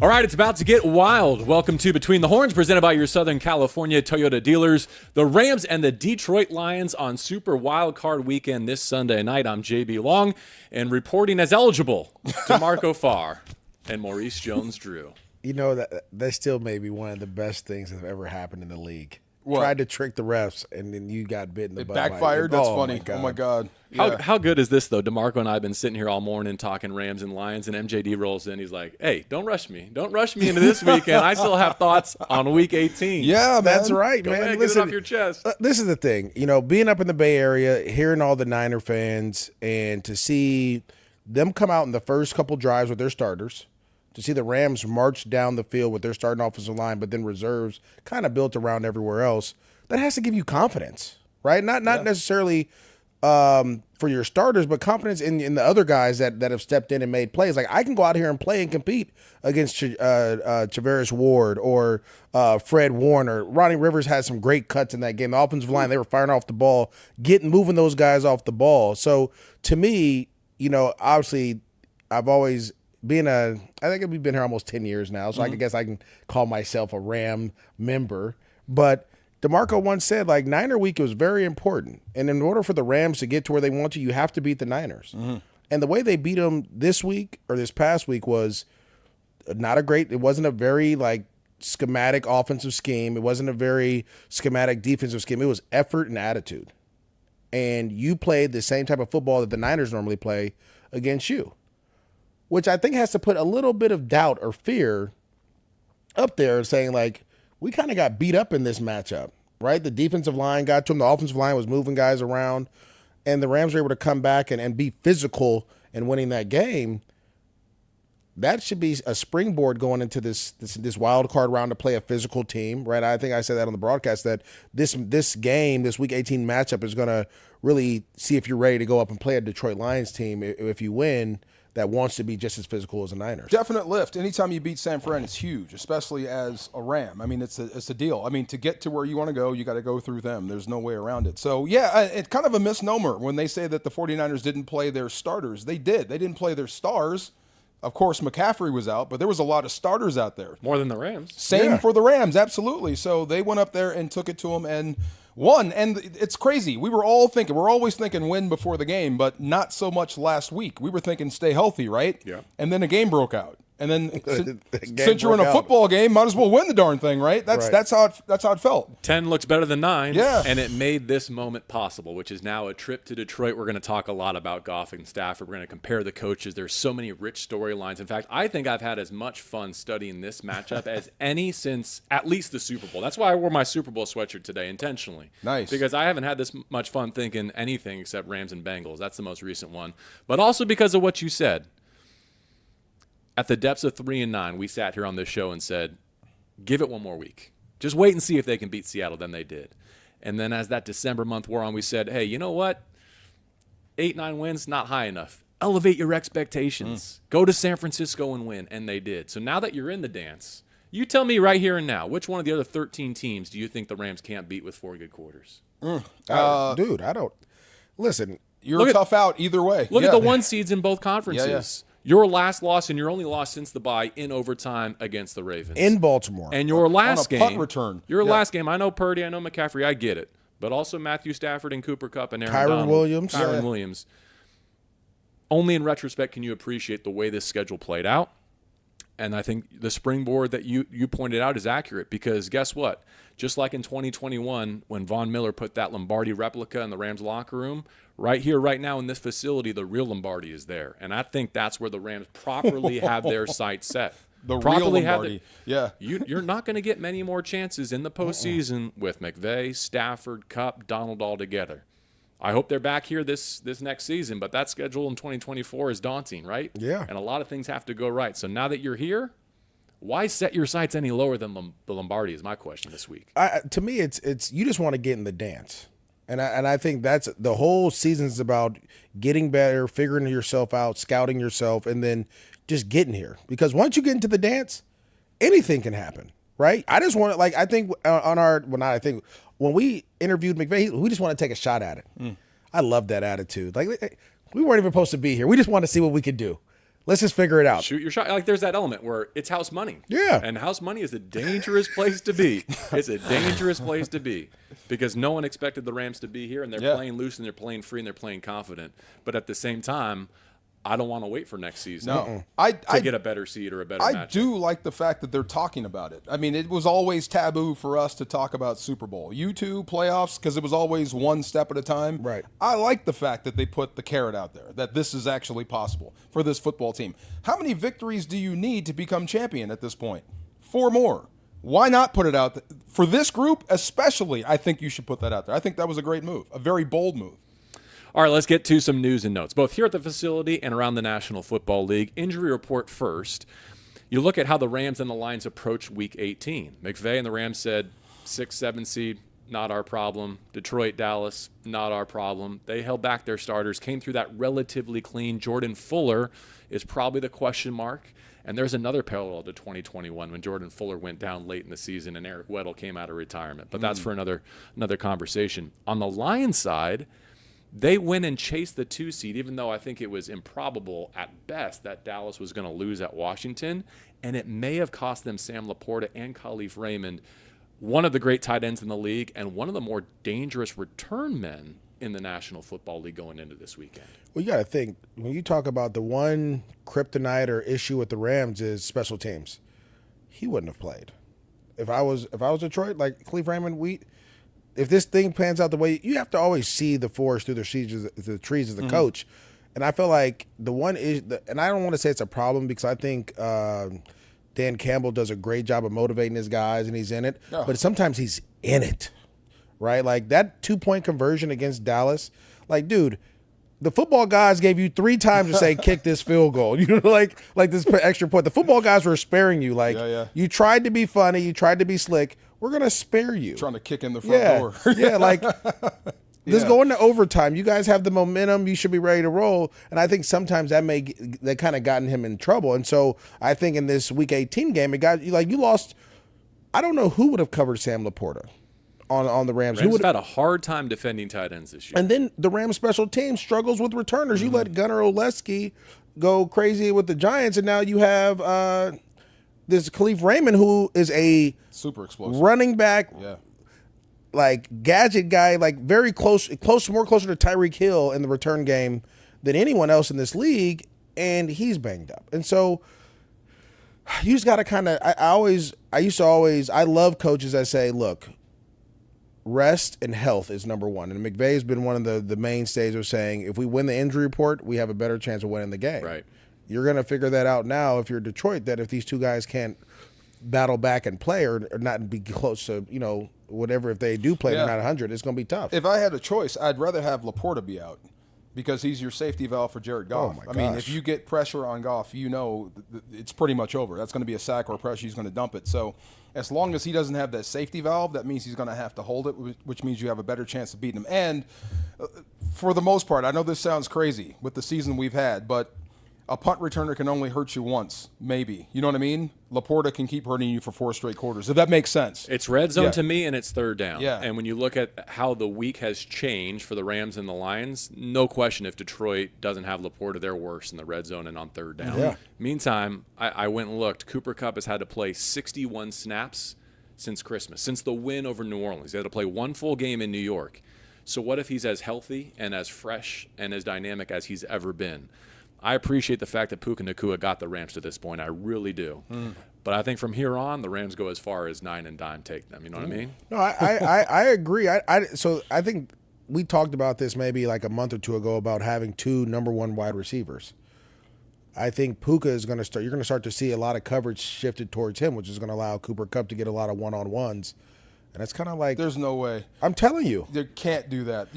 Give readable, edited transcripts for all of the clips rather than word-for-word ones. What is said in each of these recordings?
All right, it's about to get wild. Welcome to Between the Horns, presented by your Southern California Toyota dealers. The Rams and the Detroit Lions on Super Wild Card Weekend this Sunday night. I'm JB Long, and reporting as eligible to Farr and Maurice Jones-Drew. You know, that still may be one of the best things that have ever happened in the league. What? Tried to trick the refs, and then you got bit in the It butt. backfired? Like, That's funny. Oh, my God. Yeah. How good is this, though? DeMarco and I have been sitting here all morning talking Rams and Lions, and MJD rolls in. He's like, hey, don't rush me. Don't rush me into this weekend. I still have thoughts on Week 18. Yeah, man. That's right, Go man. ahead, Listen, get it off your chest. This is the thing. You know, being up in the Bay Area, hearing all the Niner fans, and to see them come out in the first couple drives with their starters, to see the Rams march down the field with their starting offensive line, but then reserves kind of built around everywhere else, that has to give you confidence, right? Not necessarily for your starters, but confidence in the other guys that have stepped in and made plays. Like, I can go out here and play and compete against Travaris Ward or Fred Warner. Ronnie Rivers had some great cuts in that game. The offensive line, they were firing off the ball, moving those guys off the ball. So, to me, you know, obviously, I've always I think we've been here almost 10 years now, so I guess I can call myself a Ram member. But DeMarco once said, like, Niner week was very important. And in order for the Rams to get to where they want to, you have to beat the Niners. Mm-hmm. And the way they beat them this week or this past week was it wasn't a very, like, schematic offensive scheme. It wasn't a very schematic defensive scheme. It was effort and attitude. And you played the same type of football that the Niners normally play against you, which I think has to put a little bit of doubt or fear up there, saying, like, we kind of got beat up in this matchup, right? The defensive line got to them. The offensive line was moving guys around, and the Rams were able to come back and be physical in winning that game. That should be a springboard going into this wild card round to play a physical team, right? I think I said that on the broadcast, that this game, this Week 18 matchup, is going to really see if you're ready to go up and play a Detroit Lions team if you win, that wants to be just as physical as the Niners. Definite lift. Anytime you beat San Fran, it's huge, especially as a Ram. I mean, it's a deal. I mean, to get to where you want to go, you got to go through them. There's no way around it. So, yeah, it's kind of a misnomer when they say that the 49ers didn't play their starters. They did. They didn't play their stars. Of course, McCaffrey was out, but there was a lot of starters out there. More than the Rams. Same for the Rams, absolutely. So they went up there and took it to them and won. And it's crazy. We're always thinking win before the game, but not so much last week. We were thinking stay healthy, right? Yeah. And then a game broke out. And then since you're in a football game, might as well win the darn thing, right? That's how it felt. 10 looks better than 9. Yeah. And it made this moment possible, which is now a trip to Detroit. We're going to talk a lot about Goff and Stafford. We're going to compare the coaches. There's so many rich storylines. In fact, I think I've had as much fun studying this matchup as any since at least the Super Bowl. That's why I wore my Super Bowl sweatshirt today intentionally. Nice. Because I haven't had this much fun thinking anything except Rams and Bengals. That's the most recent one. But also because of what you said. At the depths of 3-9, we sat here on this show and said, give it one more week. Just wait and see if they can beat Seattle. Then they did. And then as that December month wore on, we said, hey, you know what? 8-9 wins, not high enough. Elevate your expectations. Go to San Francisco and win. And they did. So now that you're in the dance, you tell me right here and now, which one of the other 13 teams do you think the Rams can't beat with 4 good quarters? Dude, I don't. Listen. You're tough out either way. Look at the 1 seeds in both conferences. Yeah. Your last loss and your only loss since the bye in overtime against the Ravens. In Baltimore. And your last on a game. punt return. Your last game. I know Purdy, I know McCaffrey, I get it. But also Matthew Stafford and Cooper Kupp and Aaron Donald. Kyren Williams. Only in retrospect can you appreciate the way this schedule played out. And I think the springboard that you pointed out is accurate because guess what? Just like in 2021 when Von Miller put that Lombardi replica in the Rams locker room, right here, right now in this facility, the real Lombardi is there. And I think that's where the Rams properly have their sights set. The real Lombardi. You're not going to get many more chances in the postseason with McVay, Stafford, Kupp, Donald all together. I hope they're back here this next season, but that schedule in 2024 is daunting, right? Yeah. And a lot of things have to go right. So now that you're here, why set your sights any lower than the Lombardi is my question this week. To me, it's you just want to get in the dance. And I think that's the whole season is about getting better, figuring yourself out, scouting yourself, and then just getting here. Because once you get into the dance, anything can happen, right? I just want to, like, I think when we interviewed McVay, we just want to take a shot at it. I love that attitude. Like, we weren't even supposed to be here. We just want to see what we could do. Let's just figure it out. Shoot your shot. Like there's that element where it's house money. Yeah. And house money is a dangerous place to be. It's a dangerous place to be because no one expected the Rams to be here, and they're playing loose and they're playing free and they're playing confident. But at the same time, I don't want to wait for next season to get a better seed or a better matchup. I do like the fact that they're talking about it. I mean, it was always taboo for us to talk about Super Bowl. You two, playoffs, because it was always one step at a time. Right. I like the fact that they put the carrot out there, that this is actually possible for this football team. How many victories do you need to become champion at this point? 4 more. Why not put it out for this group especially? I think you should put that out there. I think that was a great move, a very bold move. All right, let's get to some news and notes, both here at the facility and around the National Football League. Injury report first. You look at how the Rams and the Lions approach Week 18. McVay and the Rams said 6-7 seed, not our problem. Detroit, Dallas, not our problem. They held back their starters, came through that relatively clean. Jordan Fuller is probably the question mark. And there's another parallel to 2021 when Jordan Fuller went down late in the season and Eric Weddle came out of retirement. But that's for another conversation. On the Lions side, they went and chased the 2 seed, even though I think it was improbable at best that Dallas was going to lose at Washington. And it may have cost them Sam Laporta and Khalif Raymond, one of the great tight ends in the league and one of the more dangerous return men in the National Football League going into this weekend. Well, you got to think, when you talk about the one kryptonite or issue with the Rams is special teams. He wouldn't have played. If I was Detroit, like Khalif Raymond, if this thing pans out the way, you have to always see the forest through the trees as the coach. And I feel like the one is, and I don't want to say it's a problem because I think Dan Campbell does a great job of motivating his guys and he's in it. Oh. But sometimes he's in it, right? Like that 2-point conversion against Dallas, like, dude, the football guys gave you 3 times to say, kick this field goal. You know, like this extra point. The football guys were sparing you. Like, you tried to be funny. You tried to be slick. We're going to spare you. Trying to kick in the front door. Yeah, like, let's go into overtime. You guys have the momentum. You should be ready to roll. And I think sometimes that kind of gotten him in trouble. And so I think in this Week 18 game, it got, like, you lost. I don't know who would have covered Sam Laporta on the Rams. Rams have had a hard time defending tight ends this year. And then the Rams special team struggles with returners. You let Gunnar Olszewski go crazy with the Giants, and now you have this Khalif Raymond, who is a super explosive running back, like gadget guy, like very more closer to Tyreek Hill in the return game than anyone else in this league, and he's banged up. And so you just got to kind of. I love coaches that say, look, rest and health is number one. And McVay's been one of the mainstays of saying, if we win the injury report, we have a better chance of winning the game. Right. You're going to figure that out now if you're Detroit, that if these two guys can't battle back and play or not be close to, whatever, if they do play, they're not 100, it's going to be tough. If I had a choice, I'd rather have Laporta be out because he's your safety valve for Jared Goff. Oh, my I mean, if you get pressure on Goff, it's pretty much over. That's going to be a sack or a pressure. He's going to dump it. So as long as he doesn't have that safety valve, that means he's going to have to hold it, which means you have a better chance of beating him. And for the most part, I know this sounds crazy with the season we've had, but a punt returner can only hurt you once, maybe. You know what I mean? Laporta can keep hurting you for 4 straight quarters, if that makes sense. It's red zone to me, and it's third down. Yeah. And when you look at how the week has changed for the Rams and the Lions, no question if Detroit doesn't have Laporta, they're worse in the red zone and on third down. Yeah. Meantime, I went and looked. Cooper Kupp has had to play 61 snaps since Christmas, since the win over New Orleans. He had to play 1 full game in New York. So what if he's as healthy and as fresh and as dynamic as he's ever been? I appreciate the fact that Puka Nacua got the Rams to this point. I really do. But I think from here on, the Rams go as far as 9 and dime take them. You know what I mean? No, I agree. So I think we talked about this maybe like a month or two ago about having 2 number 1 wide receivers. I think Puka is going to start. You're going to start to see a lot of coverage shifted towards him, which is going to allow Cooper Kupp to get a lot of one-on-ones. And it's kind of like, there's no way. I'm telling you, You can't do that.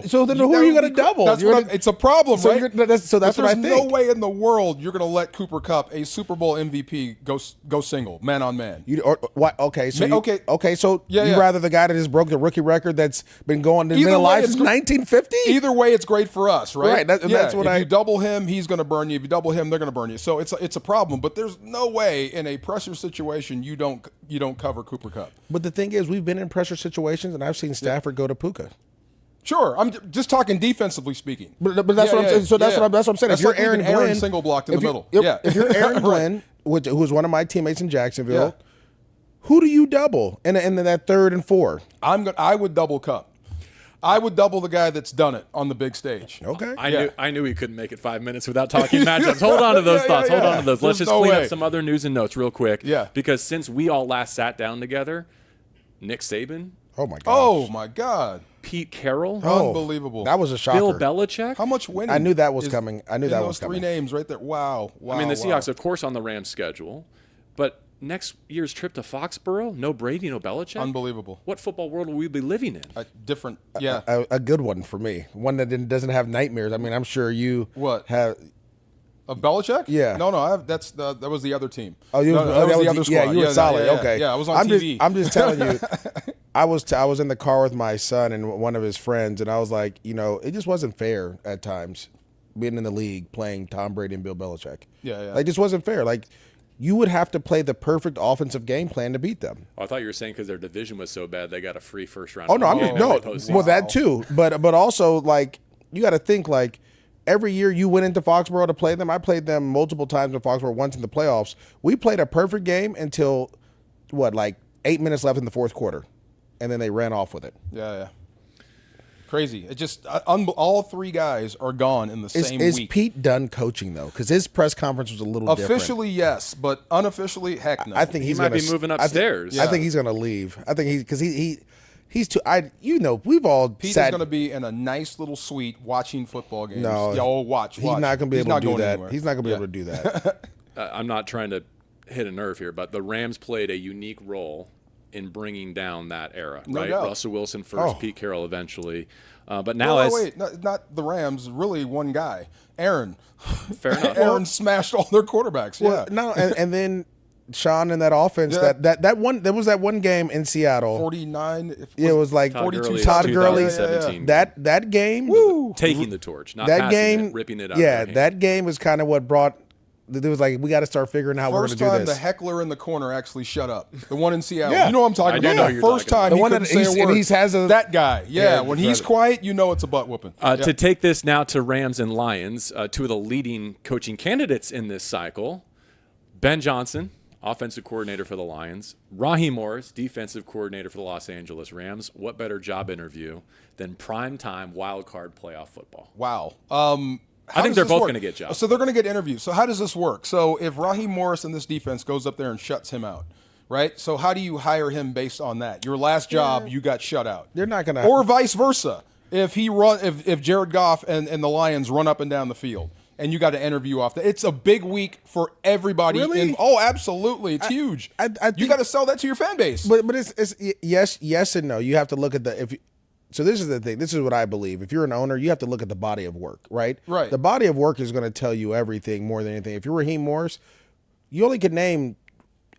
so then who are you going to double? It's a problem, So right? that's what I think. There's no way in the world you're going to let Cooper Kupp, a Super Bowl MVP, go single, man on man. Okay, so Yeah, you yeah. rather the guy that just broke the rookie record that's been alive since 1950? Either way, it's great for us, right? Right, that's what if you double him, he's going to burn you. If you double him, they're going to burn you. So it's a problem. But there's no way in a pressure situation you don't cover Cooper Kupp. But the thing is, we've been in pressure situations, and I've seen Stafford go to Puka. Sure, I'm just talking defensively speaking. But that's what I'm saying. So that's what I'm saying. That's If you're like Aaron leaving Glenn, single blocked in the middle. If you're Aaron Glenn, who was one of my teammates in Jacksonville, who do you double in that 3rd and 4? I would double Cup. I would double the guy that's done it on the big stage. Okay. I knew he couldn't make it 5 minutes without talking matchups. Hold on to those thoughts. Hold on to those. Let's There's just no clean way. up some other news and notes real quick. Yeah. Because since we all last sat down together, Nick Saban, Oh my god. Oh my God! Pete Carroll, Unbelievable. That was a shocker. Bill Belichick. How much winning? I knew that was is coming. I knew in that those was coming. 3 names right there. Wow. I mean, the Seahawks, of course, on the Rams schedule, but next year's trip to Foxborough, no Brady, no Belichick. Unbelievable. What football world will we be living in? Different. Yeah. A good one for me. One that doesn't have nightmares. I mean, I'm sure you have. Of Belichick? Yeah. No, that was the other team. Oh, you no, was, that was the the- other squad. Yeah, you were solid. Yeah, Okay. Yeah, I was on TV. I'm just telling you. I was in the car with my son and one of his friends, and I was like, it just wasn't fair at times being in the league playing Tom Brady and Bill Belichick. Yeah. Like, it just wasn't fair. Like, you would have to play the perfect offensive game plan to beat them. Oh, I thought you were saying because their division was so bad, they got a free first round. Oh no, I'm bye just no. postseason. Well, that too, but also like you got to think like every year you went into Foxborough to play them. I played them multiple times in Foxborough. Once in the playoffs, we played a perfect game until like 8 minutes left in the 4th quarter, and then they ran off with it. Yeah. Crazy. It just all 3 guys are gone in the same Is week. Pete done coaching though? Because his press conference was a little different. Officially, yes, but unofficially, heck no. I think He he's might gonna, be moving I think- upstairs. I think he's going to leave. I think because he's too. We've all Pete sat. is going to be in a nice little suite watching football games. No, watch. He's not going to be He's able not to do going that. anywhere. He's not going to be able to do that. I'm not trying to hit a nerve here, but the Rams played a unique role in bringing down that era, No right? doubt. Russell Wilson first, Oh. Pete Carroll eventually. But now, Wait, not the Rams. Really, one guy, Aaron. fair enough. Aaron smashed all their quarterbacks. Well, Yeah, no, and then Sean in that offense. Yeah. There was that one game in Seattle. 49. It was like Todd 42 Gurley's Todd Gurley's 2017 that game. taking the torch, not That passing game, it, ripping it out. yeah, of their hand. that game was kind of what brought. There was like we got to start figuring out how First we're going time to do the this. heckler in the corner actually shut up. The one in Seattle. Yeah. You know what I'm talking I do about. know The who you're first talking time about. he The one couldn't that say he's- a and word. he's has a- that guy. Yeah, Yeah, when he's incredible. quiet, you know it's a butt whooping. To take this now to Rams and Lions, 2 of the leading coaching candidates in this cycle, Ben Johnson, offensive coordinator for the Lions, Raheem Morris, defensive coordinator for the Los Angeles Rams. What better job interview than primetime wild card playoff football? Wow. I think they're both going to get jobs. So they're going to get interviews. So how does this work? So if Raheem Morris in this defense goes up there and shuts him out, right? So how do you hire him based on that? Your last job, you got shut out. They're not going to. Or vice versa. If Jared Goff and the Lions run up and down the field, and you got to interview off that, it's a big week for everybody. Really? Oh, absolutely, it's huge. I You think- got to sell that to your fan base. But it's yes and no. You have to look at the So this is the thing. This is what I believe. If you're an owner, you have to look at the body of work, right? Right. The body of work is going to tell you everything more than anything. If you're Raheem Morris, you only could name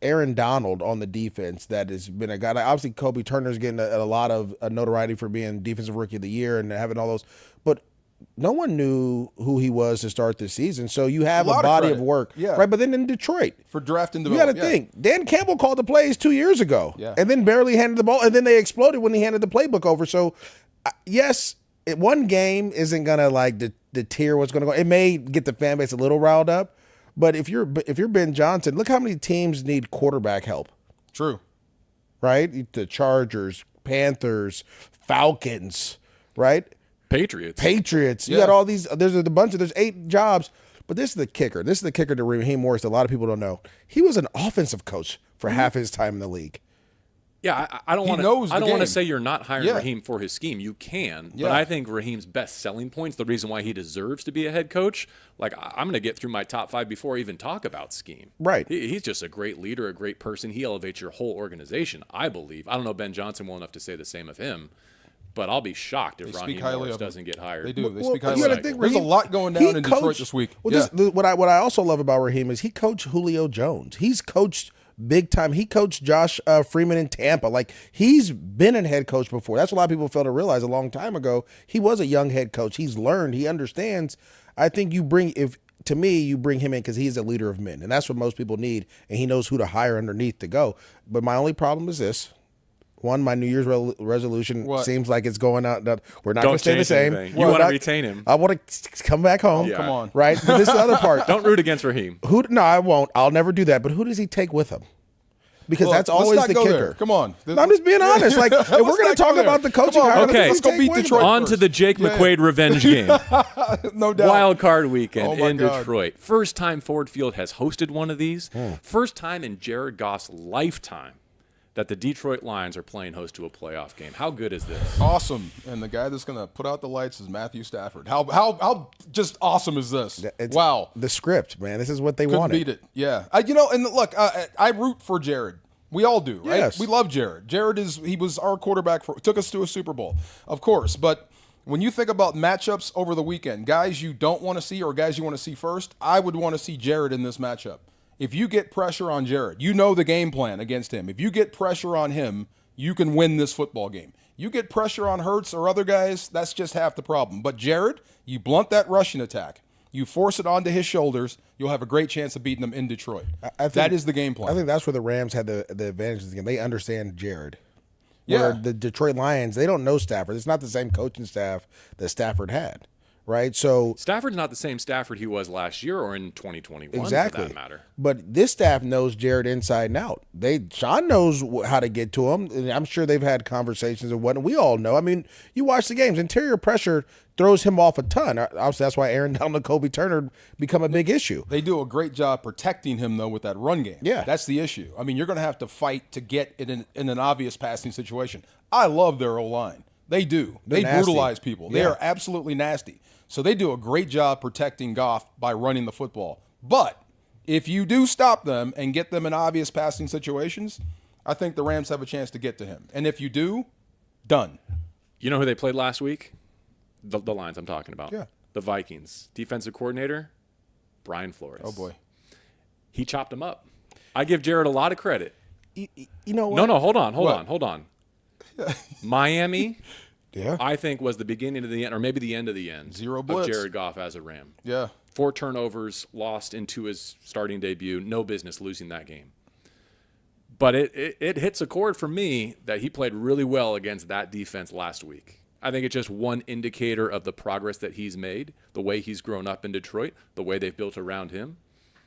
Aaron Donald on the defense. That has been a guy. Obviously, Kobe Turner's getting a lot of notoriety for being defensive rookie of the year and having all those. But no one knew who he was to start this season. So you have A lot a of body credit. of work, Yeah. right? But then in Detroit, For draft and you got to development. think. Dan Campbell called the plays 2 years ago, Yeah. and then barely handed the ball, and then they exploded when he handed the playbook over. So, yes, one game isn't gonna like deter what's gonna go. It may get the fan base a little riled up, but if you're Ben Johnson, look how many teams need quarterback help, True. right? The Chargers, Panthers, Falcons, right? Patriots. You Yeah. got all these. There's 8 jobs. But this is the kicker. This is the kicker to Raheem Morris that a lot of people don't know. He was an offensive coach for half his time in the league. Yeah, I don't He want knows to. the I don't want to game. say you're not hiring Yeah. Raheem for his scheme. You can, Yeah. but I think Raheem's best selling points, the reason why he deserves to be a head coach. Like I'm going to get through my top 5 before I even talk about scheme. Right. He's just a great leader, a great person. He elevates your whole organization. I believe. I don't know Ben Johnson well enough to say the same of him, but I'll be shocked if They Raheem speak highly Morris of him. doesn't get hired. They do. They Well, speak you highly gotta of him. think There's a Raheem- lot going he down in Detroit coached- this week. Well, Yeah. what I also love about Raheem is he coached Julio Jones. He's coached big time. He coached Josh Freeman in Tampa. Like he's been a head coach before. That's what a lot of people fail to realize. A long time ago, he was a young head coach. He's learned. He understands. I think you bring you bring him in because he's a leader of men, and that's what most people need. And he knows who to hire underneath to go. But my only problem is this: One, my New Year's resolution What? seems like it's going out. We're not going Don't to stay the change same. anything. You want to retain him. I want to come back home. Yeah. Come on. Right? But this is the other part. Don't root against Raheem. No, I won't. I'll never do that. But who does he take with him? Because Look, that's let's always not the go kicker. there. Come on. No, I'm just being honest. Like, if we're going to talk about the coaching, Come on. Okay. Let's go beat Detroit. On to first. the Jake McQuaid revenge game. No doubt. Wild card weekend Oh, my in God. Detroit. First time Ford Field has hosted one of these. First time in Jared Goff's lifetime that the Detroit Lions are playing host to a playoff game. How good is this? Awesome. And the guy that's going to put out the lights is Matthew Stafford. How just awesome is this? Wow. The script, man. This is what they Couldn't wanted. beat it. Yeah. And look, I root for Jared. We all do, right? Yes. We love Jared. He was our quarterback took us to a Super Bowl, of course. But when you think about matchups over the weekend, guys you don't want to see or guys you want to see first, I would want to see Jared in this matchup. If you get pressure on Jared, you know the game plan against him. If you get pressure on him, you can win this football game. You get pressure on Hurts or other guys, that's just half the problem. But Jared, you blunt that rushing attack. You force it onto his shoulders, you'll have a great chance of beating them in Detroit. I think, that is the game plan. I think that's where the Rams had the advantage of the game. They understand Jared. Yeah. Where the Detroit Lions, they don't know Stafford. It's not the same coaching staff that Stafford had, right? So Stafford's not the same Stafford he was last year or in 2021 exactly. for that matter. But this staff knows Jared inside and out. Sean knows how to get to him, and I'm sure they've had conversations and whatnot. We all know. I mean, you watch the games. Interior pressure throws him off a ton. Obviously, that's why Aaron Donald and Kobe Turner become a big issue. They do a great job protecting him, though, with that run game. Yeah. That's the issue. I mean, you're going to have to fight to get it in an obvious passing situation. I love their O-line. They do. They're They nasty. brutalize people. They Yeah. are absolutely nasty. So they do a great job protecting Goff by running the football. But if you do stop them and get them in obvious passing situations, I think the Rams have a chance to get to him. And if you do, done. You know who they played last week? The Lions I'm talking about. Yeah. The Vikings. Defensive coordinator, Brian Flores. Oh, boy. He chopped him up. I give Jared a lot of credit. You know what? No, hold on. What? Miami, Yeah. I think, was the beginning of the end, or maybe the end of the end. Zero of blitz. Jared Goff as a Ram. Yeah. 4 turnovers, lost into his starting debut. No business losing that game. But it hits a chord for me that he played really well against that defense last week. I think it's just one indicator of the progress that he's made, the way he's grown up in Detroit, the way they've built around him.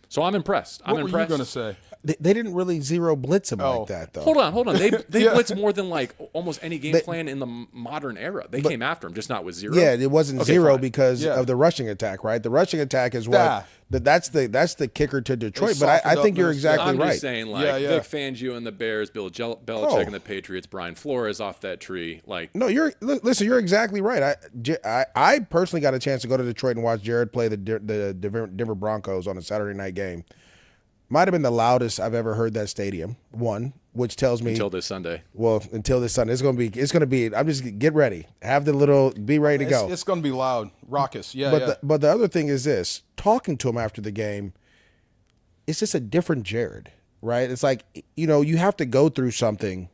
So I'm impressed. What were you going to say? They didn't really zero blitz him like that, though. Hold on. They Yeah. blitz more than like almost any game plan in the modern era. They came after him, just not with zero. Yeah, it wasn't Okay, zero fine. because Yeah. of the rushing attack, right? The rushing attack is Yeah. what that's the kicker to Detroit. They But I softened think up you're those- exactly I'm right. just saying, like, Yeah, yeah. Vic Fangio and the Bears, Bill Belichick Oh. and the Patriots, Brian Flores off that tree. Like, No, listen. You're exactly right. I personally got a chance to go to Detroit and watch Jared play the Denver Broncos on a Saturday night game. Might have been the loudest I've ever heard that stadium. One, which tells me until this Sunday. until this Sunday, it's gonna be. I'm just get ready. Have the little be ready to go. It's going to be loud, raucous. Yeah, But the other thing is this: talking to him after the game, it's just a different Jared, right? It's like you have to go through something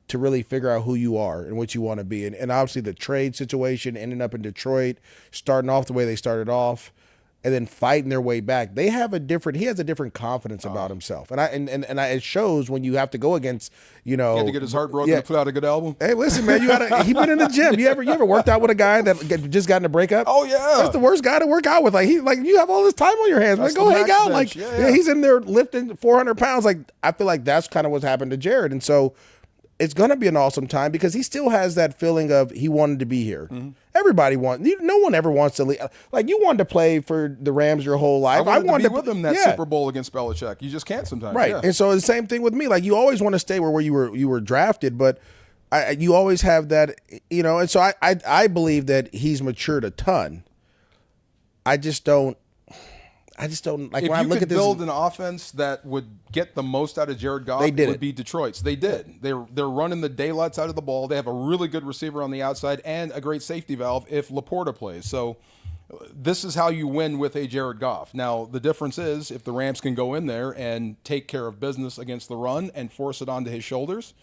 to really figure out who you are and what you want to be, and obviously the trade situation, ending up in Detroit, starting off the way they started off, and then fighting their way back. He has a different confidence about himself, and it shows when you have to go against He had to get his heart broken Yeah. to put out a good album. Hey, listen, man, he been in the gym. You ever worked out with a guy that just got in a breakup? Oh, yeah. That's the worst guy to work out with. Like you have all this time on your hands. That's Like, go the hang max out. bench. Like Yeah. he's in there lifting 400 pounds. Like I feel like that's kind of what's happened to Jared. And so it's gonna be an awesome time because he still has that feeling of he wanted to be here. Mm-hmm. Everybody wants. No one ever wants to leave. Like you wanted to play for the Rams your whole life. I wanted to be with him that yeah. Super Bowl against Belichick. You just can't sometimes. Right. Yeah. And so the same thing with me. Like you always want to stay where you were drafted, but you always have that, and so I believe that he's matured a ton. I just don't like If when I you look could at this. build an offense that would get the most out of Jared Goff, They did it would it. be Detroit's. They did. They're running the daylights out of the ball. They have a really good receiver on the outside and a great safety valve if Laporta plays. So this is how you win with a Jared Goff. Now, the difference is if the Rams can go in there and take care of business against the run and force it onto his shoulders,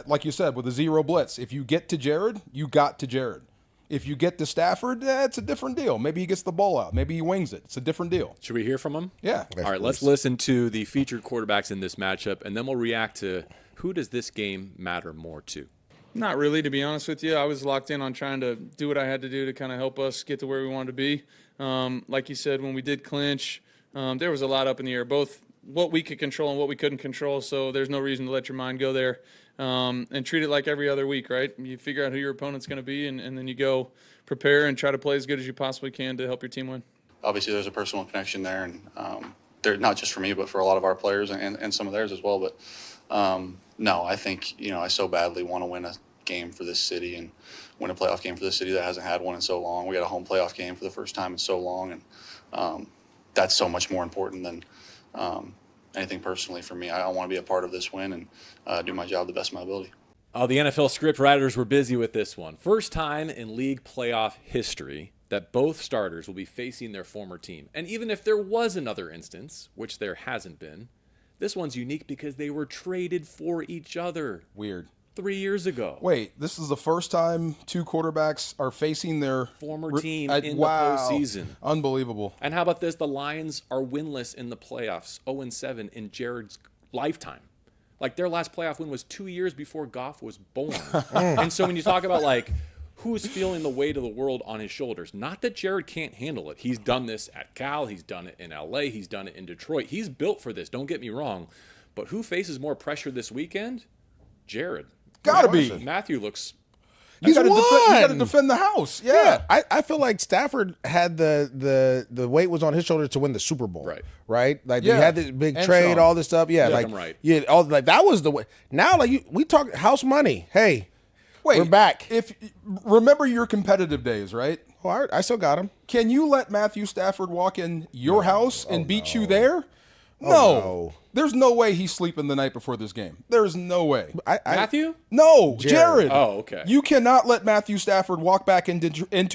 like you said, with a zero blitz, if you get to Jared, you got to Jared. If you get to Stafford, it's a different deal. Maybe he gets the ball out. Maybe he wings it. It's a different deal. Should we hear from him? Yeah. All right, let's listen to the featured quarterbacks in this matchup, and then we'll react to Who does this game matter more to? Not really, to be honest with you. I was locked in on trying to do what I had to do to kind of help us get to where we wanted to be. Like you said, when we did clinch, there was a lot up in the air, both what we could control and what we couldn't control, so there's no reason to let your mind go there. And treat it like every other week, right? You figure out who your opponent's going to be, and then you go prepare and try to play as good as you possibly can to help your team win. Obviously, there's a personal connection there, and they're not just for me, but for a lot of our players and some of theirs as well. But no, I think, I so badly want to win a game for this city and win a playoff game for this city that hasn't had one in so long. We got a home playoff game for the first time in so long, and that's so much more important than anything personally for me. I want to be a part of this win and do my job the best of my ability. Oh, the NFL script writers were busy with this one. First time in league playoff history that both starters will be facing their former team. And even if there was another instance, which there hasn't been, this one's unique because they were traded for each other. Weird. 3 years ago. Wait, this is the first time two quarterbacks are facing their Former team in the postseason. Unbelievable. And how about this? The Lions are winless in the playoffs, 0-7 in Jared's lifetime. Like, their last playoff win was 2 years before Goff was born. And so when you talk about, like, who's feeling the weight of the world on his shoulders, not that Jared can't handle it. He's done this at Cal. He's done it in L.A. He's done it in Detroit. He's built for this. Don't get me wrong. But who faces more pressure this weekend? Jared. Gotta be. Matthew looks... He's you won. got to defend the house. Yeah. I feel like Stafford had the weight was on his shoulders to win the Super Bowl. Right. Like he had this big And trade, Sean. all this stuff. Yeah. Like I'm right. Yeah. All like that was the way. Now like we talk house money. Hey, Wait, we're back. If remember your competitive days, right? Oh, I still got him. Can you let Matthew Stafford walk in your house and beat you there? no. There's no way he's sleeping the night before this game. There's no way. Matthew? No, Jared. Oh, okay. You cannot let Matthew Stafford walk back into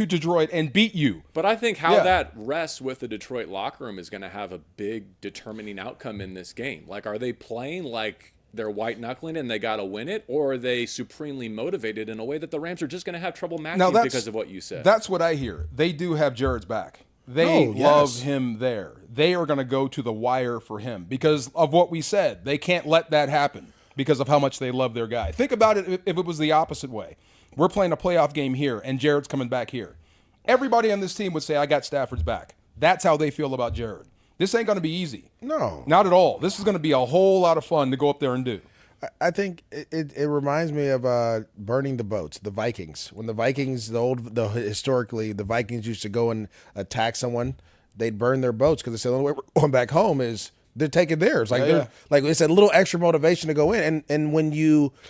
Detroit and beat you. But I think how Yeah. that rests with the Detroit locker room is going to have a big determining outcome in this game. Like, are they playing like they're white-knuckling and they got to win it, or are they supremely motivated in a way that the Rams are just going to have trouble matching because of what you said? That's what I hear. They do have Jared's back. They Oh, love yes. him there. They are going to go to the wire for him because of what we said. They can't let that happen because of how much they love their guy. Think about it if it was the opposite way. We're playing a playoff game here, and Jared's coming back here. Everybody on this team would say, I got Stafford's back. That's how they feel about Jared. This ain't going to be easy. No. Not at all. This is going to be a whole lot of fun to go up there and do. I think it reminds me of burning the boats, the Vikings. When the Vikings, historically, the Vikings used to go and attack someone, they'd burn their boats because they said the only way we're going back home is they're taking theirs. Like like it's a little extra motivation to go in. And when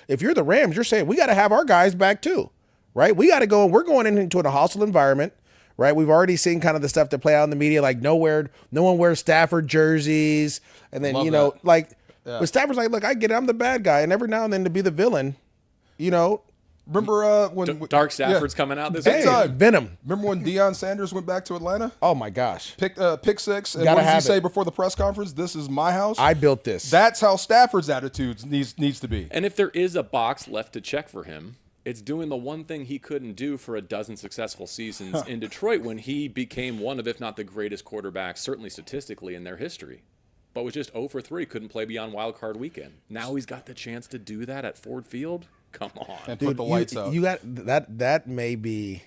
if you're the Rams, you're saying we got to have our guys back too, right? We got to go. We're going into a hostile environment, right? We've already seen kind of the stuff that play out in the media, like no one wears Stafford jerseys, and then Love that. like. Yeah. But Stafford's like, look, I get it. I'm the bad guy. And every now and then to be the villain, Remember when Dark Stafford's coming out this Big week? time. Venom. Remember when Deion Sanders went back to Atlanta? Oh, my gosh. Pick six. And Gotta what did he have say it. before the press conference? This is my house. I built this. That's how Stafford's attitude needs to be. And if there is a box left to check for him, it's doing the one thing he couldn't do for a dozen successful seasons in Detroit when he became one of, if not the greatest quarterbacks, certainly statistically, in their history. But was just 0 for 3, couldn't play beyond wild card weekend. Now he's got the chance to do that at Ford Field. Come on. And put the lights out. You got that may be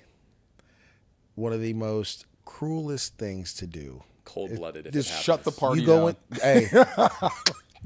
one of the most cruelest things to do. Cold-blooded if Just it happens. shut the party You go down. in, hey.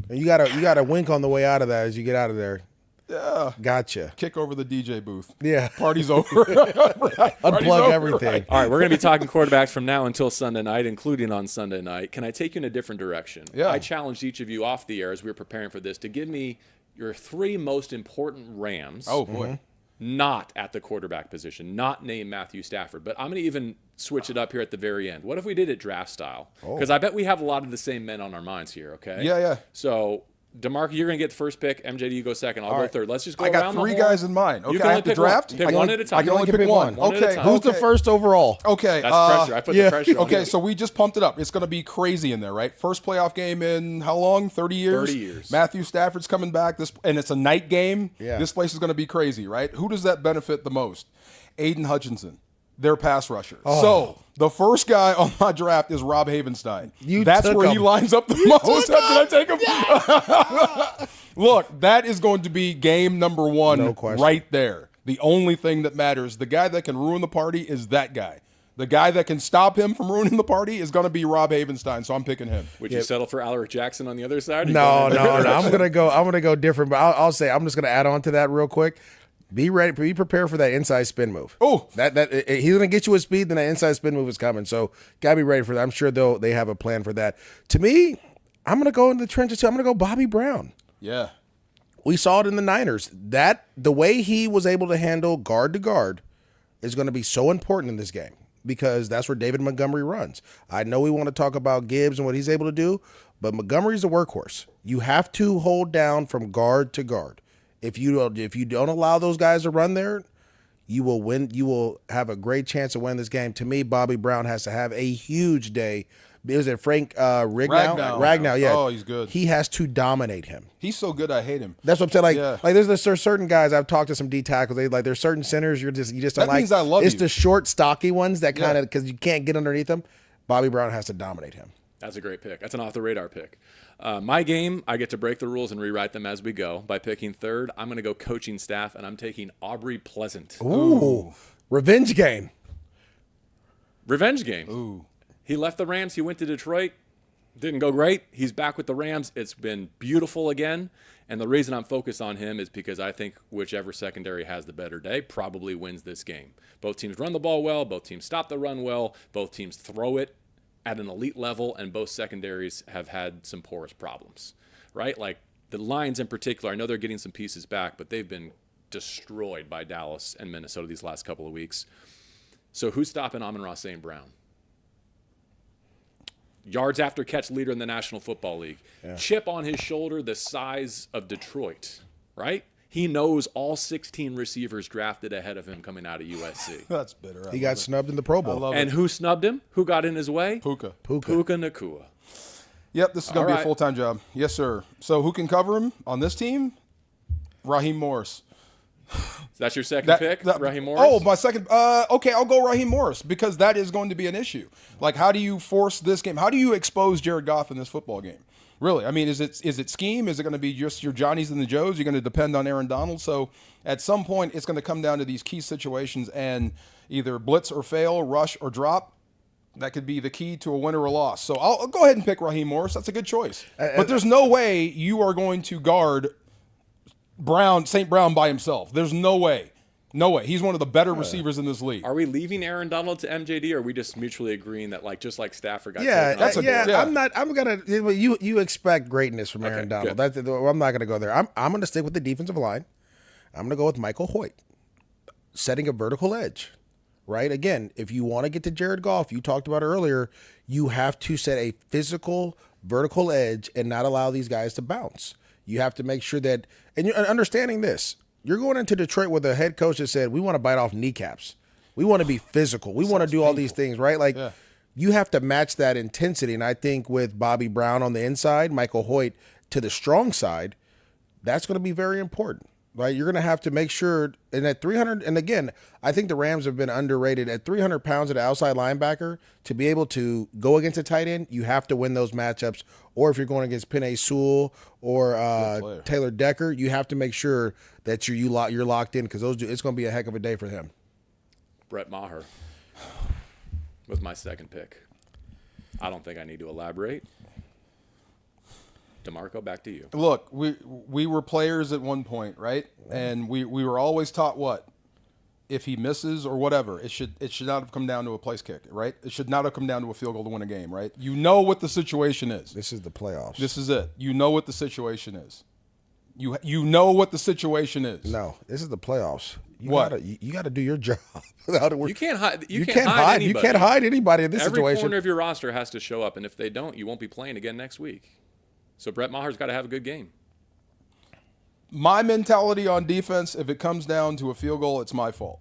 And you gotta wink on the way out of that as you get out of there. Yeah. Gotcha. Kick over the DJ booth. Yeah. Party's over. Unplug everything. All right, we're going to be talking quarterbacks from now until Sunday night, including on Sunday night. Can I take you in a different direction? Yeah. I challenged each of you off the air as we were preparing for this to give me your 3 most important Rams. Oh, boy. Not at the quarterback position, not named Matthew Stafford. But I'm going to even switch it up here at the very end. What if we did it draft style? Because I bet we have a lot of the same men on our minds here, okay? Yeah. So, DeMarco, you're going to get the first pick. MJ, you go second. I'll go third. Let's just go I got around the 3 horn. guys in mind. Okay, You can I only have to pick draft? One. Pick one at a time. I can only pick one. One at a Okay. time. Who's the first overall? Okay. That's pressure. I put the pressure on Okay, you. so we just pumped it up. It's going to be crazy in there, right? First playoff game in how long? 30 years? 30 years. Matthew Stafford's coming back, and it's a night game. Yeah. This place is going to be crazy, right? Who does that benefit the most? Aiden Hutchinson, their pass rusher. So the first guy on my draft is Rob Havenstein. You That's took where he him. lines up the most. Did I take him? Look, that is going to be game number one No question. right there. The only thing that matters, the guy that can ruin the party is that guy. The guy that can stop him from ruining the party is going to be Rob Havenstein, so I'm picking him. Would you settle for Alaric Jackson on the other side? No. I'm gonna go different, but I'll say I'm just gonna add on to that real quick. Be ready. Be prepared for that inside spin move. Oh, he's gonna get you with speed. Then that inside spin move is coming. So gotta be ready for that. I'm sure they have a plan for that. To me, I'm gonna go in the trenches too. I'm gonna go Bobby Brown. yeah. We saw it in the Niners. That the way he was able to handle guard to guard is going to be so important in this game because that's where David Montgomery runs. I know we want to talk about Gibbs and what he's able to do, but Montgomery's a workhorse. You have to hold down from guard to guard. If you don't allow those guys to run there, you will win. You will have a great chance of winning this game. To me, Bobby Brown has to have a huge day. Is it Frank Ragnow? Yeah. Oh, he's good. He has to dominate him. He's so good, I hate him. That's what I'm saying. Yeah. Like there's certain guys I've talked to some D tackles. There's certain centers you just don't That like. means I love it's you. the short, stocky ones that kind of because you can't get underneath them. Bobby Brown has to dominate him. That's a great pick. That's an off-the-radar pick. My game, I get to break the rules and rewrite them as we go. By picking third, I'm going to go coaching staff, and I'm taking Aubrey Pleasant. Ooh. Revenge game. Revenge game. Ooh. He left the Rams. He went to Detroit. Didn't go great. He's back with the Rams. It's been beautiful again. And the reason I'm focused on him is because I think whichever secondary has the better day probably wins this game. Both teams run the ball well. Both teams stop the run well. Both teams throw it at an elite level. And both secondaries have had some porous problems, right? Like the Lions in particular, I know they're getting some pieces back, but they've been destroyed by Dallas and Minnesota these last couple of weeks. So who's stopping Amon-Ra St. Brown? Yards after catch leader in the National Football League. Yeah. Chip on his shoulder the size of Detroit, right? He knows all 16 receivers drafted ahead of him coming out of USC. That's bitter. He got snubbed in the Pro Bowl. And who snubbed him? Who got in his way? Puka. Puka Nacua. Yep, this is going to be right. a full-time job. Yes, sir. So who can cover him on this team? Raheem Morris. That's your second pick, Raheem Morris? Oh, my second. Okay, I'll go Raheem Morris because that is going to be an issue. Like, how do you force this game? How do you expose Jared Goff in this football game? Really? I mean, is it scheme? Is it going to be just your Johnnies and the Joes? You're going to depend on Aaron Donald? So at some point, it's going to come down to these key situations and either blitz or fail, rush or drop. That could be the key to a win or a loss. So I'll go ahead and pick Raheem Morris. That's a good choice. But there's no way you are going to guard St. Brown by himself. There's no way. No way. He's one of the better receivers in this league. Are we leaving Aaron Donald to MJD, or are we just mutually agreeing that, like, just like Stafford got Yeah, taken off? yeah. I'm gonna. You expect greatness from Aaron Donald. I'm not gonna go there. I'm gonna stick with the defensive line. I'm gonna go with Michael Hoyt, setting a vertical edge. Right. Again, if you want to get to Jared Goff, you talked about earlier, you have to set a physical vertical edge and not allow these guys to bounce. You have to make sure that, and you're understanding this. You're going into Detroit with a head coach that said, we want to bite off kneecaps. We want to be physical. We want to do all these things, right? Like, you have to match that intensity. And I think with Bobby Brown on the inside, Michael Hoyt to the strong side, that's going to be very important, right? You're going to have to make sure, and at 300, and again, I think the Rams have been underrated at 300 pounds at the outside linebacker. To be able to go against a tight end, you have to win those matchups. Or if you're going against Penei Sewell or Taylor Decker, you have to make sure that you're locked in because it's going to be a heck of a day for him. Brett Maher with my second pick. I don't think I need to elaborate. DeMarco, back to you. Look, we were players at one point, right? And we were always taught what? If he misses or whatever, it should not have come down to a place kick, right? It should not have come down to a field goal to win a game, right? You know what the situation is. This is the playoffs. This is it. You know what the situation is. You know what the situation is. No, this is the playoffs. You gotta do your job. You can't hide. You can't hide. anybody. You can't hide anybody in this Every situation. corner of your roster has to show up, and if they don't, you won't be playing again next week. So Brett Maher's got to have a good game. My mentality on defense, if it comes down to a field goal, it's my fault,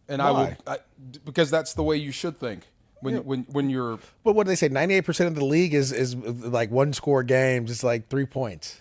and Why? because that's the way you should think when you're. But what do they say? 98% of the league is like one score games. It's like 3 points.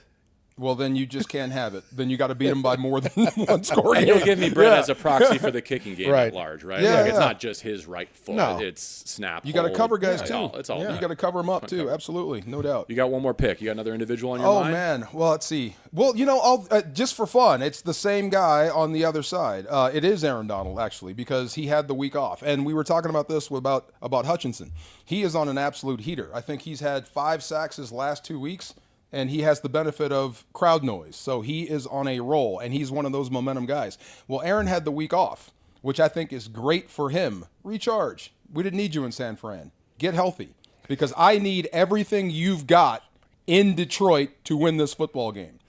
Well, then you just can't have it. Then you got to beat them by more than one score. And you'll give me Brett as a proxy for the kicking game Right. at large, right? Yeah, Like it's yeah. not just his right foot; No. it's snap. You got to hold. cover guys Yeah, too. It's all You done. got to cover them up too. Cover. Absolutely, no doubt. You got one more pick. You got another individual on your Oh mind? man, well let's see. Well, I'll just for fun, it's the same guy on the other side. It is Aaron Donald actually because he had the week off, and we were talking about this about Hutchinson. He is on an absolute heater. I think he's had 5 sacks his last 2 weeks, and he has the benefit of crowd noise, so he is on a roll, and he's one of those momentum guys. Well, Aaron had the week off, which I think is great for him. Recharge. We didn't need you in San Fran. Get healthy because I need everything you've got in Detroit to win this football game.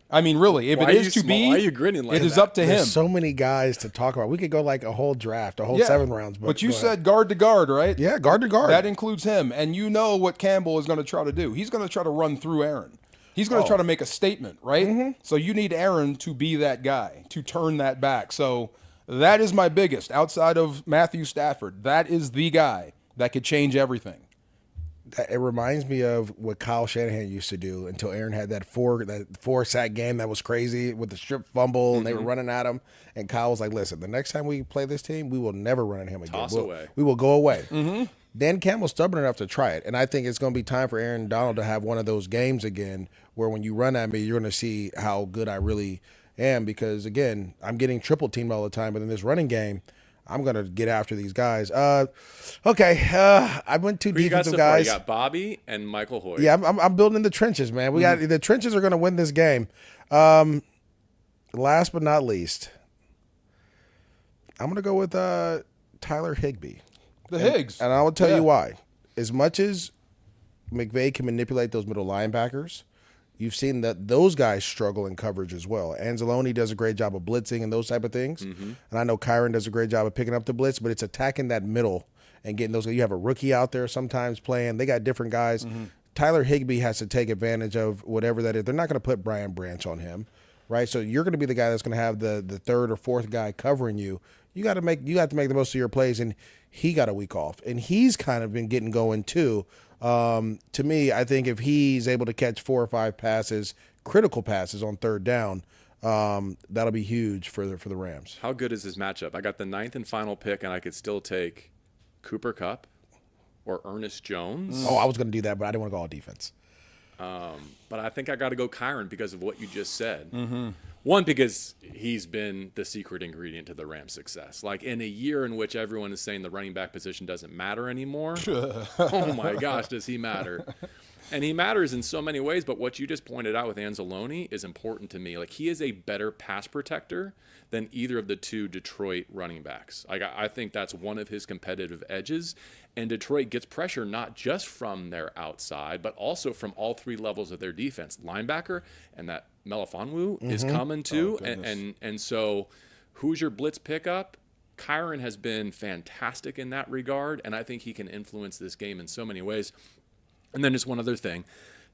I mean, really, if Why it are is you to small? be, Why are you grinning like it is that? up to him. There's so many guys to talk about. We could go like a whole draft, a whole 7 rounds. But you go ahead. said guard to guard, right? Yeah, guard to guard. That includes him. And you know what Campbell is going to try to do. He's going to try to run through Aaron. He's going to try to make a statement, right? Mm-hmm. So you need Aaron to be that guy, to turn that back. So that is my biggest, outside of Matthew Stafford. That is the guy that could change everything. It reminds me of what Kyle Shanahan used to do until Aaron had that 4 sack game that was crazy with the strip fumble and they were running at him. And Kyle was like, listen, the next time we play this team, we will never run at him again. Toss We'll- away. We will go away. Dan Campbell's stubborn enough to try it. And I think it's going to be time for Aaron Donald to have one of those games again where when you run at me, you're going to see how good I really am because, again, I'm getting triple teamed all the time. But in this running game, I'm going to get after these guys. Okay, I went 2 Who you got defensive so far? You guys. got Bobby and Michael Hoyt. Yeah, I'm building in the trenches, man. We got the trenches are going to win this game. Last but not least, I'm going to go with Tyler Higbee, The Higgs. and I will tell Yeah. you why. As much as McVay can manipulate those middle linebackers, you've seen that those guys struggle in coverage as well. Anzalone does a great job of blitzing and those type of things, and I know Kyron does a great job of picking up the blitz, but it's attacking that middle and getting those. You have a rookie out there sometimes playing. They got different guys. Tyler Higbee has to take advantage of whatever that is. They're not going to put Brian Branch on him, right? So you're going to be the guy that's going to have the 3rd or 4th guy covering you. You got to make the most of your plays, and he got a week off, and he's kind of been getting going too. To me, I think if he's able to catch 4 or 5 passes, critical passes on 3rd down, that'll be huge for the Rams. How good is this matchup? I got the 9th and final pick, and I could still take Cooper Kupp or Ernest Jones. Oh, I was going to do that, but I didn't want to go all defense. But I think I got to go Kyron because of what you just said. One, because he's been the secret ingredient to the Rams' success. Like in a year in which everyone is saying the running back position doesn't matter anymore. Oh my gosh, does he matter? And he matters in so many ways, but what you just pointed out with Anzalone is important to me. Like he is a better pass protector than either of the 2 Detroit running backs. I think that's one of his competitive edges. And Detroit gets pressure not just from their outside, but also from all 3 levels of their defense. Linebacker and that Melifonwu is coming too. And so who's your blitz pickup? Kyron has been fantastic in that regard, and I think he can influence this game in so many ways. And then just one other thing.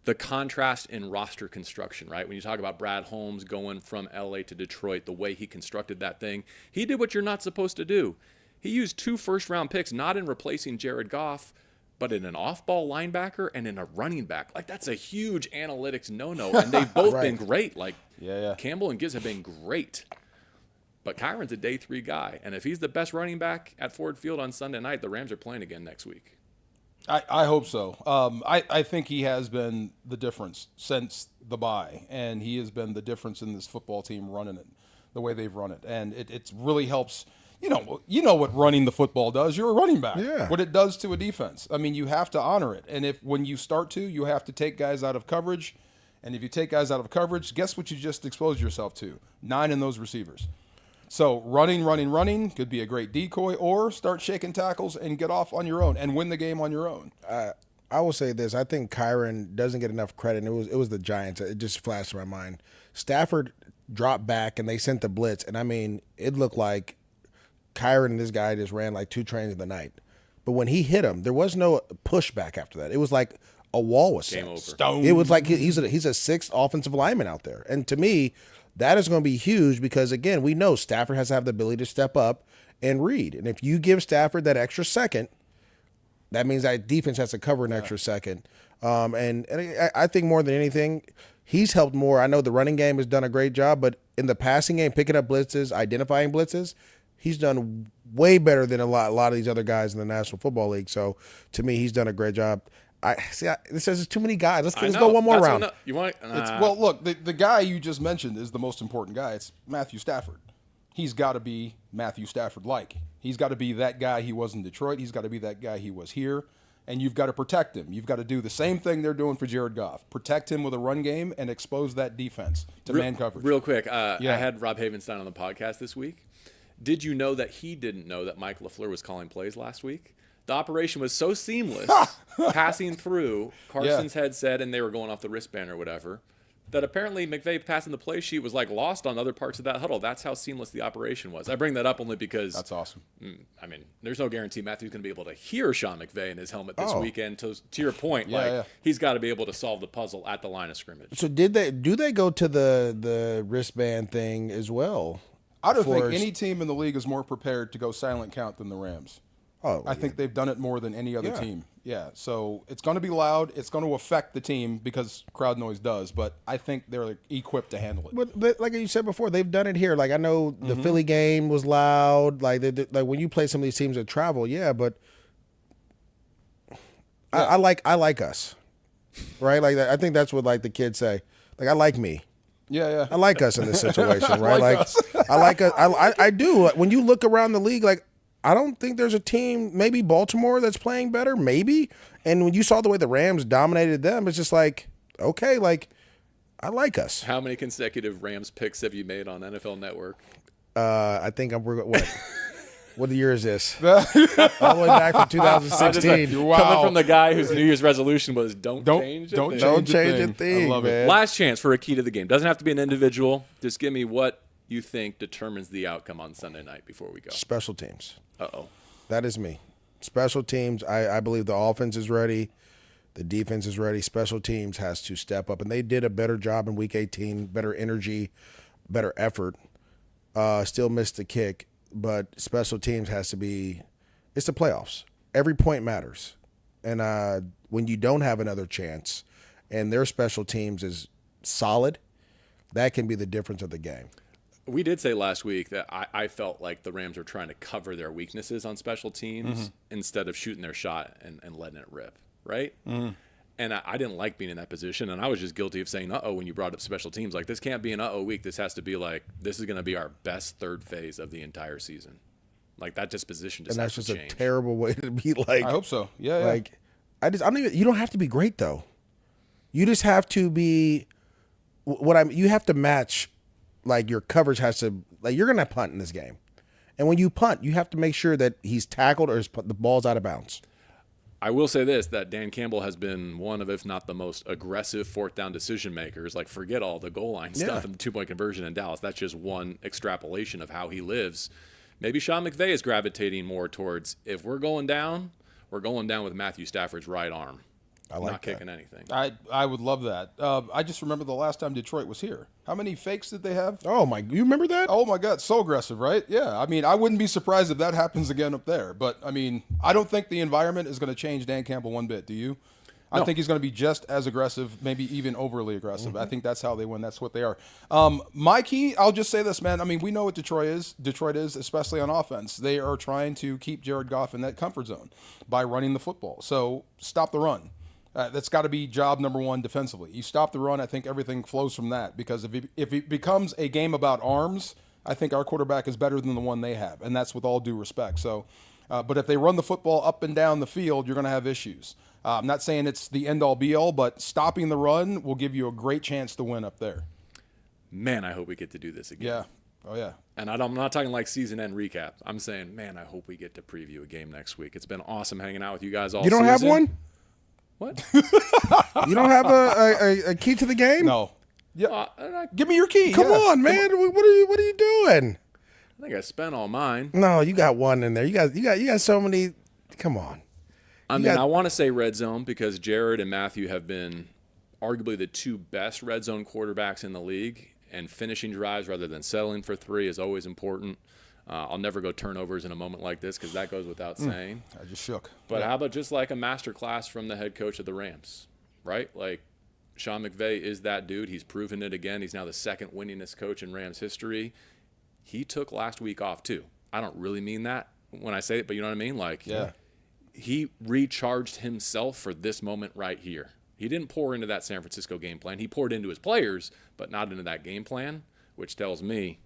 The contrast in roster construction, right? When you talk about Brad Holmes going from LA to Detroit, the way he constructed that thing, he did what you're not supposed to do. He used 2 first-round picks, not in replacing Jared Goff, but in an off-ball linebacker and in a running back. Like, that's a huge analytics no-no, and they've both been great. Like, Campbell and Gibbs have been great. But Kyron's a day 3 guy, and if he's the best running back at Ford Field on Sunday night, the Rams are playing again next week. I hope so. I think he has been the difference since the bye, and he has been the difference in this football team running it, the way they've run it. And it really helps. You know what running the football does. You're a running back. Yeah. What it does to a defense. I mean, you have to honor it. And when you start to, you have to take guys out of coverage. And if you take guys out of coverage, guess what you just exposed yourself to? 9 in those receivers. So running could be a great decoy, or start shaking tackles and get off on your own and win the game on your own. I will say this. I think Kyron doesn't get enough credit. And it was the Giants. It just flashed in my mind. Stafford dropped back, and they sent the blitz. And, I mean, it looked like Kyron and this guy just ran like 2 trains in the night. But when he hit him, there was no pushback after that. It was like a wall was set. Game over. Stone. It was like he's a 6th offensive lineman out there. And to me, that is going to be huge because, again, we know Stafford has to have the ability to step up and read. And if you give Stafford that extra second, that means that defense has to cover an extra second. And I think more than anything, he's helped more. I know the running game has done a great job, but in the passing game, picking up blitzes, identifying blitzes, he's done way better than a lot of these other guys in the National Football League. So to me, he's done a great job. This says too many guys. Let's go one more round. You want? Well, look, the guy you just mentioned is the most important guy. It's Matthew Stafford. He's got to be Matthew Stafford-like. He's got to be that guy he was in Detroit. He's got to be that guy he was here. And you've got to protect him. You've got to do the same thing they're doing for Jared Goff. Protect him with a run game and expose that defense to man coverage. Real quick, I had Rob Havenstein on the podcast this week. Did you know that he didn't know that Mike LaFleur was calling plays last week? The operation was so seamless, passing through Carson's headset, and they were going off the wristband or whatever, that apparently McVay passing the play sheet was like lost on other parts of that huddle. That's how seamless the operation was. I bring that up only because that's awesome. I mean, there's no guarantee Matthew's going to be able to hear Sean McVay in his helmet this weekend. To your point, he's got to be able to solve the puzzle at the line of scrimmage. So do they go to the wristband thing as well? I don't think any team in the league is more prepared to go silent count than the Rams. I think they've done it more than any other team. Yeah, so it's going to be loud. It's going to affect the team because crowd noise does, but I think they're equipped to handle it. But like you said before, they've done it here. Like I know the Philly game was loud. Like when you play some of these teams that travel, but I like us, right? Like I think that's what like the kids say. Like I like me. Yeah. I like us in this situation, right? I like us. I do. When you look around the league, like. I don't think there's a team, maybe Baltimore, that's playing better, maybe. And when you saw the way the Rams dominated them, it's just like, okay, like, I like us. How many consecutive Rams picks have you made on NFL Network? I think what year is this? All the way back from 2016. Coming from the guy whose New Year's resolution was don't change a thing. I love it. Last chance for a key to the game. Doesn't have to be an individual. Just give me what you think determines the outcome on Sunday night before we go. Special teams. Uh-oh. That is me. Special teams, I believe the offense is ready. The defense is ready. Special teams has to step up. And they did a better job in Week 18, better energy, better effort. Still missed the kick. But special teams has to be – it's the playoffs. Every point matters. And when you don't have another chance and their special teams is solid, that can be the difference of the game. We did say last week that I felt like the Rams were trying to cover their weaknesses on special teams instead of shooting their shot and letting it rip, right? And I didn't like being in that position, and I was just guilty of saying uh-oh when you brought up special teams. Like, this can't be an uh-oh week. This has to be like, this is going to be our best third phase of the entire season. Like, that disposition just has to change. And that's just a terrible way to be like. I hope so. Yeah. Like, I don't even. You don't have to be great though. You just have to be. You have to match. Like your coverage has to, like you're going to punt in this game. And when you punt, you have to make sure that he's tackled or the ball's out of bounds. I will say this, that Dan Campbell has been one of, if not the most aggressive fourth down decision makers. Like forget all the goal line stuff and the 2-point conversion in Dallas. That's just one extrapolation of how he lives. Maybe Sean McVay is gravitating more towards, if we're going down with Matthew Stafford's right arm. Not kicking anything. I would love that. I just remember the last time Detroit was here. How many fakes did they have? Oh, you remember that? Oh, my God. So aggressive, right? Yeah. I mean, I wouldn't be surprised if that happens again up there. But, I mean, I don't think the environment is going to change Dan Campbell one bit. Do you? No. I think he's going to be just as aggressive, maybe even overly aggressive. I think that's how they win. That's what they are. My key, I'll just say this, man. I mean, we know what Detroit is, especially on offense. They are trying to keep Jared Goff in that comfort zone by running the football. So stop the run. That's got to be job number one defensively. You stop the run, I think everything flows from that. Because if it becomes a game about arms, I think our quarterback is better than the one they have, and that's with all due respect. So, but if they run the football up and down the field, you're going to have issues. I'm not saying it's the end-all, be-all, but stopping the run will give you a great chance to win up there. Man, I hope we get to do this again. Yeah. Oh, yeah. And I'm not talking like season-end recap. I'm saying, man, I hope we get to preview a game next week. It's been awesome hanging out with you guys all season. You don't have one? What? You don't have a key to the game? No. Yeah. Give me your key. Come on, man. What are you doing? I think I spent all mine. No, you got one in there. You got so many. Come on. I want to say red zone because Jared and Matthew have been arguably the two best red zone quarterbacks in the league, and finishing drives rather than settling for three is always important. I'll never go turnovers in a moment like this because that goes without saying. I just shook. But how about just like a master class from the head coach of the Rams, right? Like Sean McVay is that dude. He's proven it again. He's now the second winningest coach in Rams history. He took last week off too. I don't really mean that when I say it, but you know what I mean? Like, he recharged himself for this moment right here. He didn't pour into that San Francisco game plan. He poured into his players, but not into that game plan, which tells me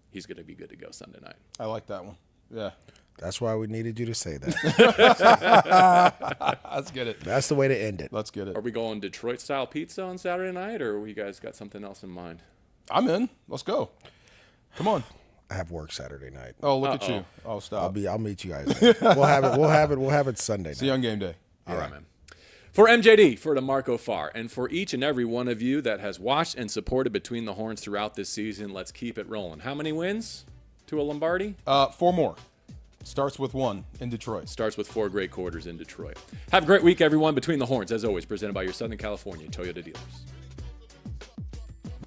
he's going to be good to go Sunday night. I like that one. Yeah. That's why we needed you to say that. Let's get it. That's the way to end it. Let's get it. Are we going Detroit-style pizza on Saturday night, or you guys got something else in mind? I'm in. Let's go. Come on. I have work Saturday night. Oh, look at you. Oh, stop. I'll meet you guys there. We'll have it Sunday night. See you on game day. All right, man. For MJD, for DeMarco Farr, and for each and every one of you that has watched and supported Between the Horns throughout this season, let's keep it rolling. How many wins to a Lombardi? 4 more. Starts with 1 in Detroit. Starts with 4 great quarters in Detroit. Have a great week, everyone. Between the Horns, as always, presented by your Southern California Toyota dealers.